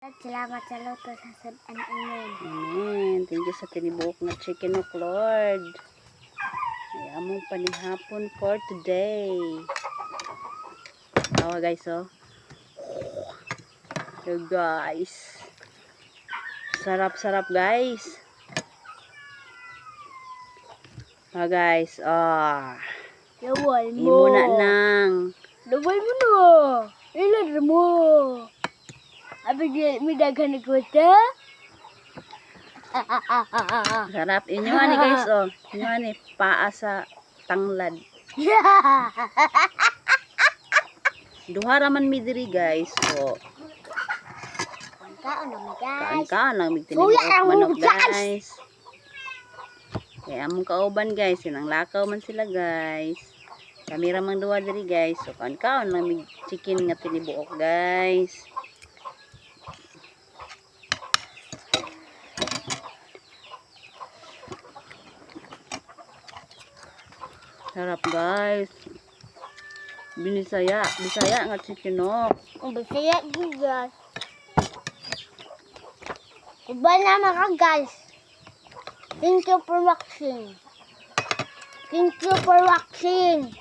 Salamat sa luto sa sudan. Amen. Amen. Thank you sa tinibok nga chicken of Lord. Ay among panihapon for today. Tawa guys oh. So guys. Sarap-sarap guys. Guys, Lawal mo. imo na nang. Lawal mo na. Ilan mo. Abi may daghan na kwenta. Sarap inyo ani guys oh. Inyo ani paa sa tanglad. Duha ra man mi diri guys. So Kaon naman guys. kaan lang mig Suya tinibok ang manok mga guys. guys. Kaya among kauban guys, sinang lakaw man sila guys. Kami ra man duha diri guys. So kaon lang mig chicken nga tinibuok guys. Sarap guys. Bisaya nga chickenok. Ang bisaya guys. Iba na mga guys. Thank you for watching. Thank you for watching.